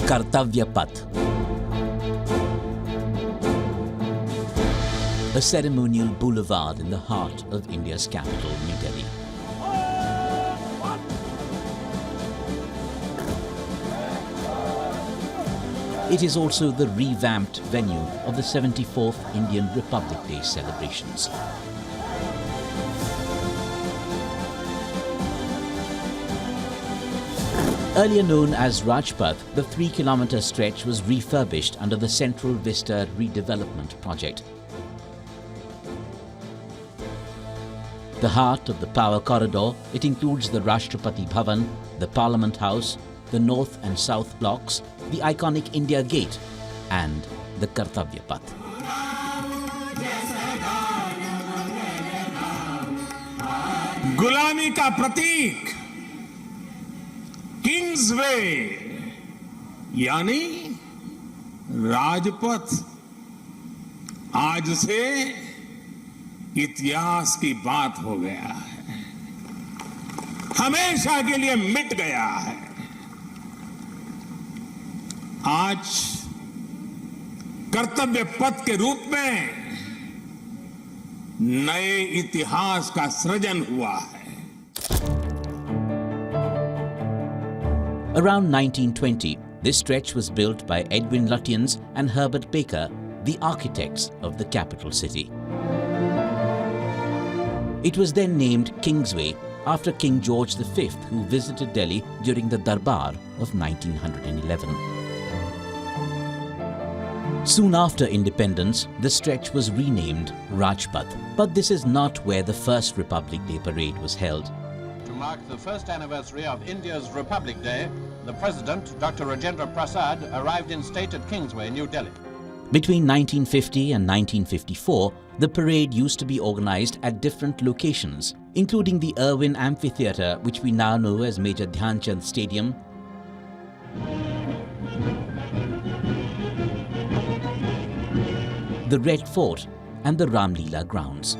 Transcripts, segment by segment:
Kartavya Path, a ceremonial boulevard in the heart of India's capital, New Delhi. It is also the revamped venue of the 74th Indian Republic Day celebrations. Earlier known as Rajpath, the 3-kilometer stretch was refurbished under the Central Vista Redevelopment Project. The heart of the power corridor, it includes the Rashtrapati Bhavan, the Parliament House, the North and South blocks, the iconic India Gate and the Kartavya Path. गुलामी का प्रतीक Kingsway यानी राजपथ आज से इतिहास की बात हो गया है, हमेशा के लिए मिट गया है। आज कर्तव्य पथ के रूप में नए इतिहास का सृजन हुआ है। Around 1920, this stretch was built by Edwin Lutyens and Herbert Baker, the architects of the capital city. It was then named Kingsway after King George V, who visited Delhi during the Darbar of 1911. Soon after independence, the stretch was renamed Rajpath. But this is not where the first Republic Day parade was held. To mark the first anniversary of India's Republic Day, the President, Dr. Rajendra Prasad, arrived in state at Kingsway, New Delhi. Between 1950 and 1954, the parade used to be organized at different locations, including the Irwin Amphitheatre, which we now know as Major Dhyan Chand Stadium, the Red Fort and the Ramleela grounds.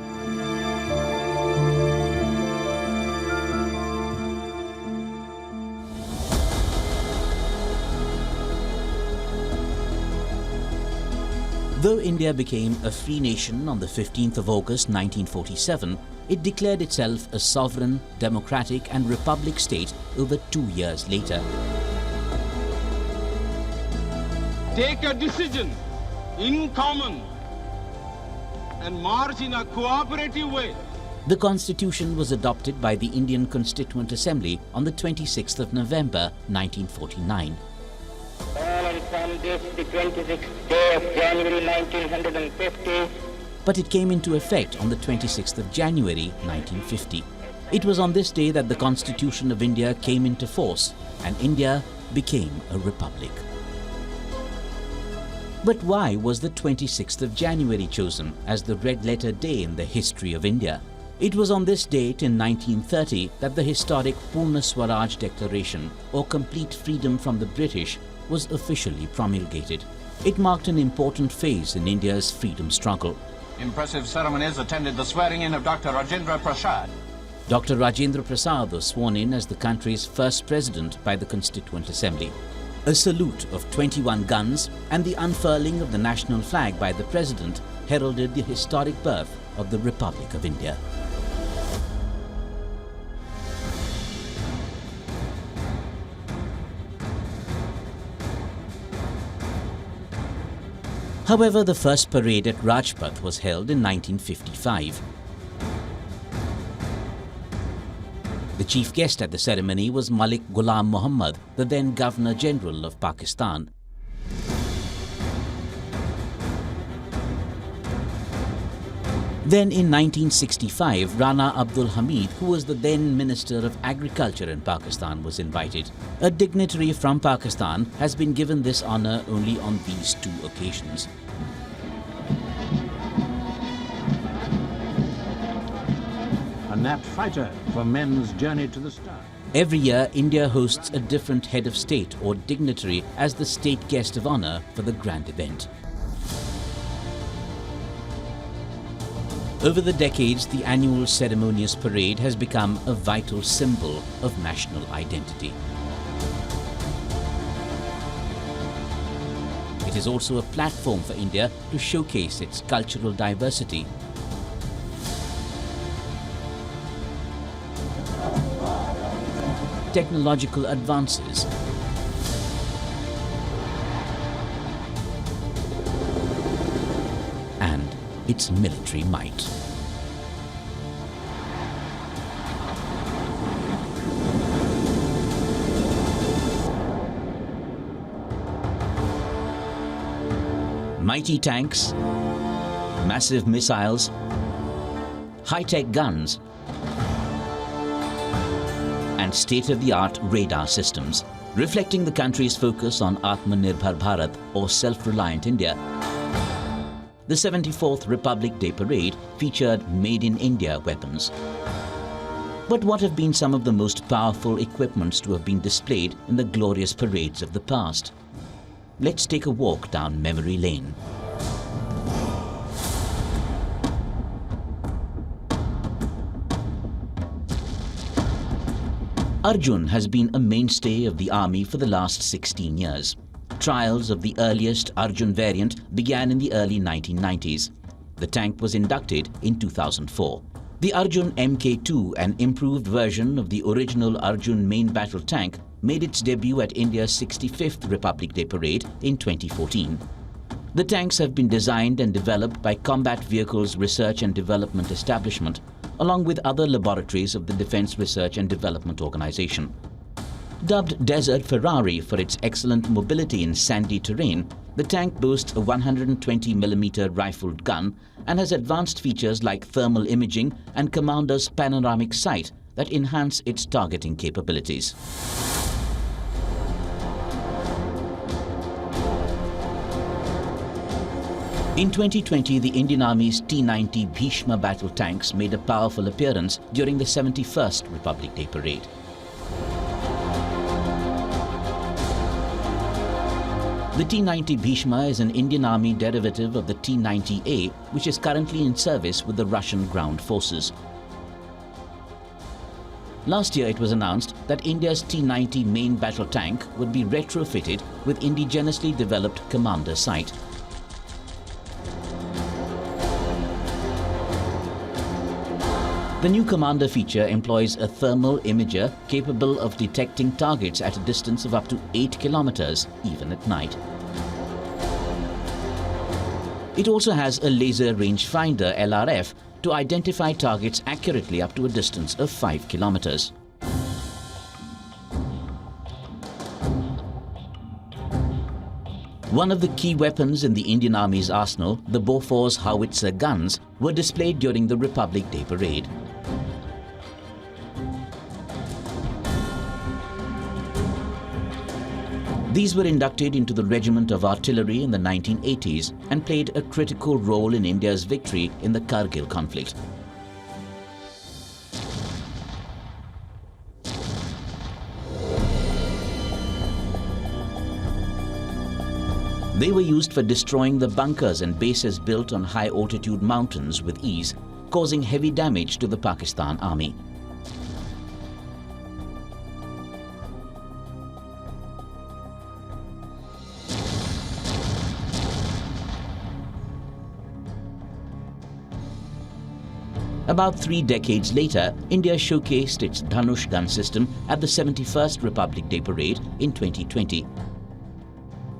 Though India became a free nation on the 15th of August 1947, it declared itself a sovereign, democratic and republic state over 2 years later. Take a decision in common and march in a cooperative way. The Constitution was adopted by the Indian Constituent Assembly on the 26th of November 1949. And from this, the 26th day of January 1950. But it came into effect on the 26th of January 1950. It was on this day that the Constitution of India came into force and India became a republic. But why was the 26th of January chosen as the red-letter day in the history of India? It was on this date in 1930 that the historic Purna Swaraj Declaration, or complete freedom from the British, was officially promulgated. It marked an important phase in India's freedom struggle. Impressive ceremonies attended the swearing-in of Dr. Rajendra Prasad. Dr. Rajendra Prasad was sworn in as the country's first president by the Constituent Assembly. A salute of 21 guns and the unfurling of the national flag by the president heralded the historic birth of the Republic of India. However, the first parade at Rajpath was held in 1955. The chief guest at the ceremony was Malik Ghulam Muhammad, the then Governor-General of Pakistan. Then in 1965, Rana Abdul Hamid, who was the then Minister of Agriculture in Pakistan, was invited. A dignitary from Pakistan has been given this honour only on these 2 occasions. A nat fighter for men's journey to the star. Every year, India hosts a different head of state or dignitary as the state guest of honour for the grand event. Over the decades, the annual ceremonious parade has become a vital symbol of national identity. is also a platform for India to showcase its cultural diversity. Technological advances, and its military might. Mighty tanks, massive missiles, high-tech guns, and state-of-the-art radar systems, reflecting the country's focus on Atmanirbhar Bharat or Self-reliant India. The 74th Republic Day Parade featured Made in India weapons. But what have been some of the most powerful equipments to have been displayed in the glorious parades of the past? Let's take a walk down memory lane. Arjun has been a mainstay of the army for the last 16 years. Trials of the earliest Arjun variant began in the early 1990s. The tank was inducted in 2004. The Arjun Mk2, an improved version of the original Arjun main battle tank, made its debut at India's 65th Republic Day Parade in 2014. The tanks have been designed and developed by Combat Vehicles Research and Development Establishment, along with other laboratories of the Defence Research and Development Organization. Dubbed Desert Ferrari for its excellent mobility in sandy terrain, the tank boasts a 120mm rifled gun and has advanced features like thermal imaging and commander's panoramic sight that enhance its targeting capabilities. In 2020, the Indian Army's T-90 Bhishma battle tanks made a powerful appearance during the 71st Republic Day Parade. The T-90 Bhishma is an Indian Army derivative of the T-90A, which is currently in service with the Russian ground forces. Last year, it was announced that India's T-90 main battle tank would be retrofitted with indigenously developed commander sight. The new commander feature employs a thermal imager capable of detecting targets at a distance of up to 8 kilometers, even at night. It also has a laser rangefinder LRF to identify targets accurately up to a distance of 5 kilometers. One of the key weapons in the Indian Army's arsenal, the Bofors howitzer guns, were displayed during the Republic Day Parade. These were inducted into the Regiment of Artillery in the 1980s and played a critical role in India's victory in the Kargil conflict. They were used for destroying the bunkers and bases built on high-altitude mountains with ease, causing heavy damage to the Pakistan Army. About 3 decades later, India showcased its Dhanush gun system at the 71st Republic Day Parade in 2020.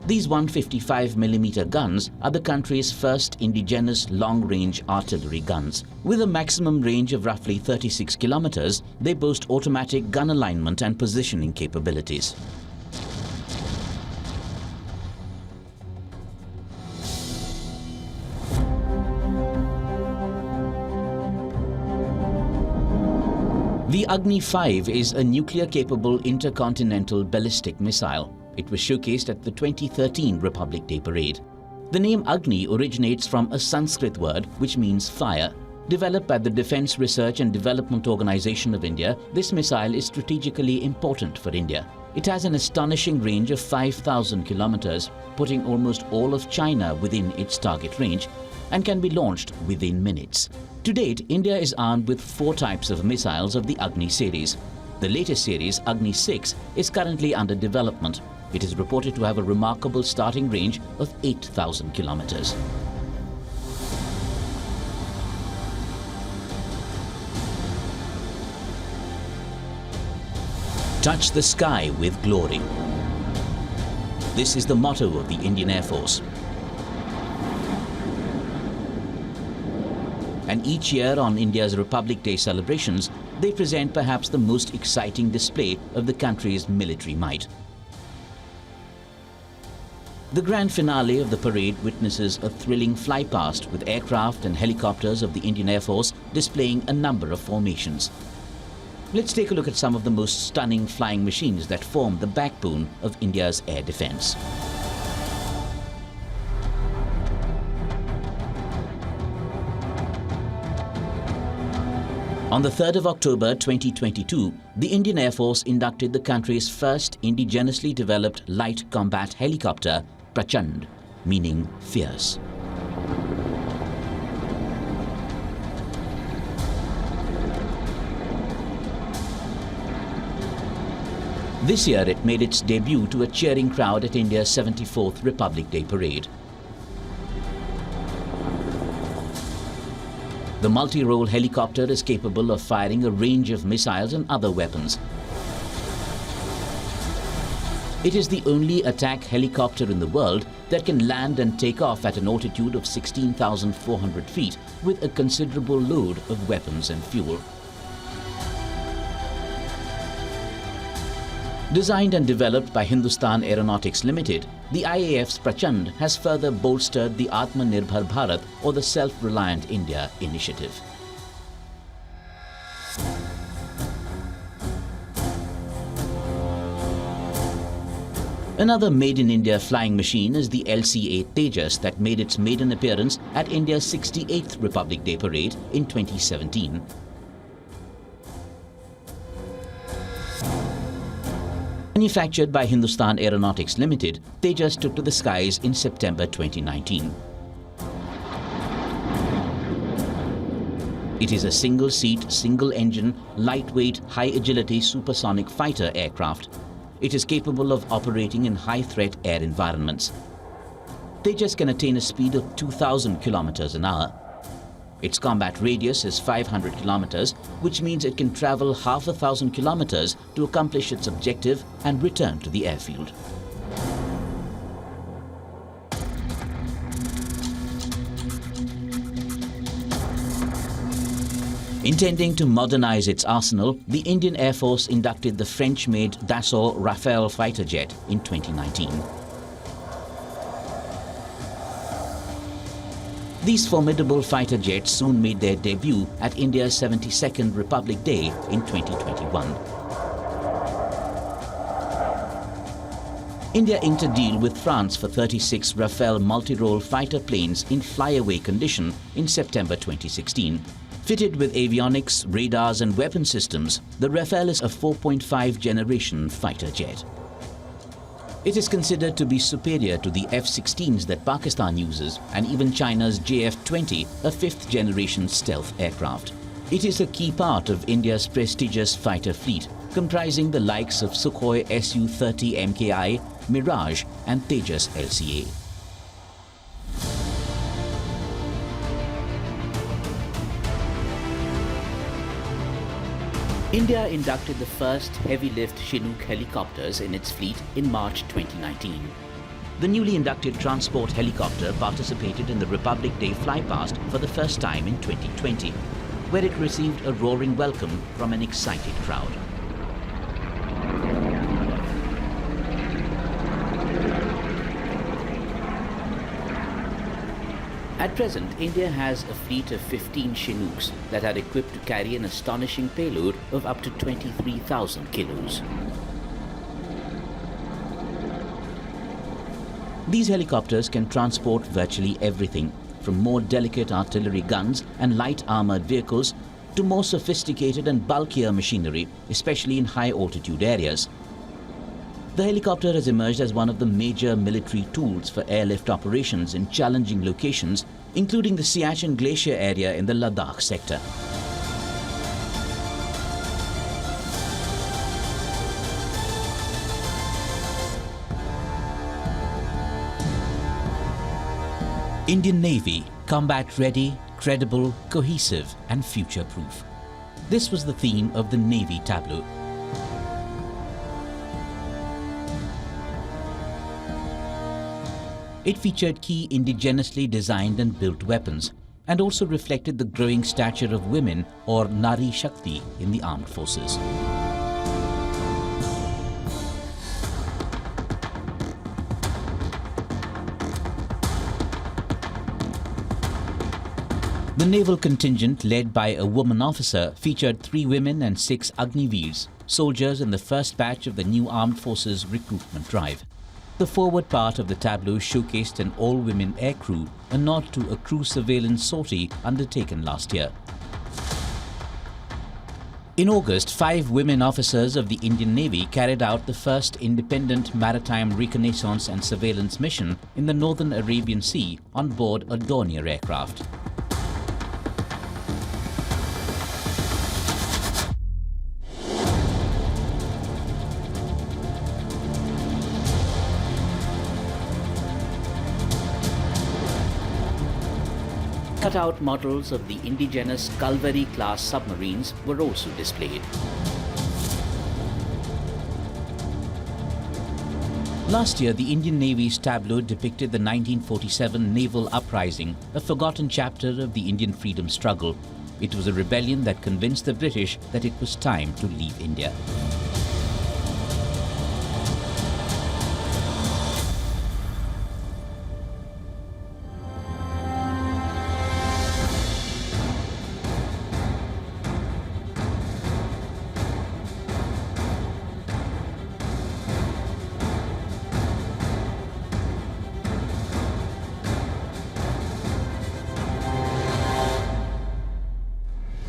These 155mm guns are the country's first indigenous long-range artillery guns. With a maximum range of roughly 36 kilometers, they boast automatic gun alignment and positioning capabilities. The Agni 5 is a nuclear-capable intercontinental ballistic missile. It was showcased at the 2013 Republic Day Parade. The name Agni originates from a Sanskrit word which means fire. Developed by the Defence Research and Development Organization of India, this missile is strategically important for India. It has an astonishing range of 5,000 kilometers, putting almost all of China within its target range, and can be launched within minutes. To date, India is armed with 4 types of missiles of the Agni series. The latest series, Agni 6, is currently under development. It is reported to have a remarkable starting range of 8,000 kilometers. Touch the sky with glory. This is the motto of the Indian Air Force. And each year on India's Republic Day celebrations, they present perhaps the most exciting display of the country's military might. The grand finale of the parade witnesses a thrilling flypast with aircraft and helicopters of the Indian Air Force displaying a number of formations. Let's take a look at some of the most stunning flying machines that form the backbone of India's air defense. On the 3rd of October 2022, the Indian Air Force inducted the country's first indigenously developed light combat helicopter, Prachand, meaning fierce. This year it made its debut to a cheering crowd at India's 74th Republic Day parade. The multi-role helicopter is capable of firing a range of missiles and other weapons. It is the only attack helicopter in the world that can land and take off at an altitude of 16,400 feet with a considerable load of weapons and fuel. Designed and developed by Hindustan Aeronautics Limited, the IAF's Prachand has further bolstered the Atmanirbhar Bharat or the Self-reliant India initiative. Another made-in-India flying machine is the LCA Tejas that made its maiden appearance at India's 68th Republic Day parade in 2017. Manufactured by Hindustan Aeronautics Limited, Tejas took to the skies in September 2019. It is a single-seat, single-engine, lightweight, high-agility supersonic fighter aircraft. It is capable of operating in high-threat air environments. Tejas can attain a speed of 2,000 kilometers an hour. Its combat radius is 500 kilometers, which means it can travel half 1,000 kilometers to accomplish its objective and return to the airfield. Intending to modernize its arsenal, the Indian Air Force inducted the French-made Dassault Rafale fighter jet in 2019. These formidable fighter jets soon made their debut at India's 72nd Republic Day in 2021. India inked a deal with France for 36 Rafale multi-role fighter planes in flyaway condition in September 2016. Fitted with avionics, radars and weapon systems, the Rafale is a 4.5 generation fighter jet. It is considered to be superior to the F-16s that Pakistan uses and even China's JF-20, a 5th generation stealth aircraft. It is a key part of India's prestigious fighter fleet, comprising the likes of Sukhoi Su-30 MKI, Mirage and Tejas LCA. India inducted the first heavy-lift Chinook helicopters in its fleet in March 2019. The newly inducted transport helicopter participated in the Republic Day flypast for the first time in 2020, where it received a roaring welcome from an excited crowd. At present, India has a fleet of 15 Chinooks that are equipped to carry an astonishing payload of up to 23,000 kilos. These helicopters can transport virtually everything, from more delicate artillery guns and light armored vehicles to more sophisticated and bulkier machinery, especially in high-altitude areas. The helicopter has emerged as one of the major military tools for airlift operations in challenging locations, including the Siachen Glacier area in the Ladakh sector. Indian Navy, combat ready, credible, cohesive and future-proof. This was the theme of the Navy tableau. It featured key indigenously designed and built weapons and also reflected the growing stature of women, or Nari Shakti, in the armed forces. The naval contingent, led by a woman officer, featured 3 women and 6 Agniveers, soldiers in the first batch of the new armed forces recruitment drive. The forward part of the tableau showcased an all-women aircrew, a nod to a crew surveillance sortie undertaken last year. In August, 5 women officers of the Indian Navy carried out the first independent maritime reconnaissance and surveillance mission in the northern Arabian Sea on board a Dornier aircraft. Cut-out models of the indigenous Kalvari-class submarines were also displayed. Last year, the Indian Navy's tableau depicted the 1947 naval uprising, a forgotten chapter of the Indian freedom struggle. It was a rebellion that convinced the British that it was time to leave India.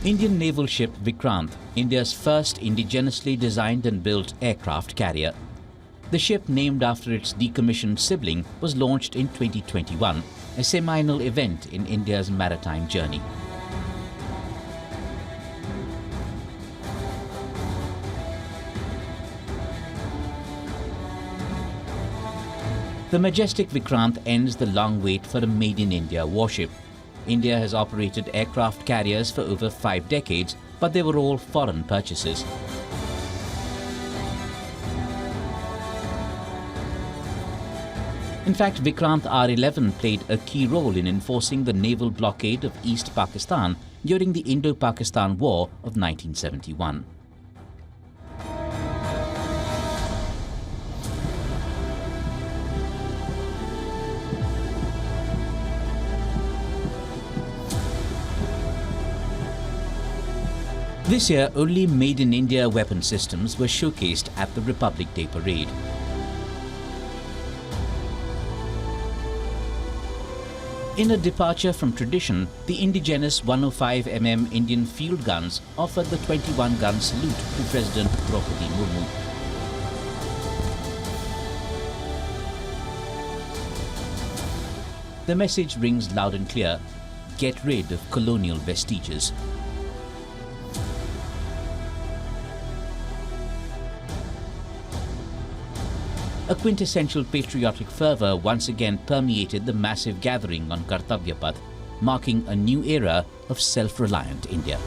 Indian naval ship Vikrant, India's first indigenously designed and built aircraft carrier. The ship, named after its decommissioned sibling, was launched in 2021, a seminal event in India's maritime journey. The majestic Vikrant ends the long wait for a made-in-India warship. India has operated aircraft carriers for over 5 decades, but they were all foreign purchases. In fact, Vikrant R-11 played a key role in enforcing the naval blockade of East Pakistan during the Indo-Pakistan War of 1971. This year, only made-in-India weapon systems were showcased at the Republic Day parade. In a departure from tradition, the indigenous 105mm Indian field guns offered the 21-gun salute to President Draupadi Murmu. The message rings loud and clear: get rid of colonial vestiges. A quintessential patriotic fervour once again permeated the massive gathering on Kartavya Path, marking a new era of self-reliant India.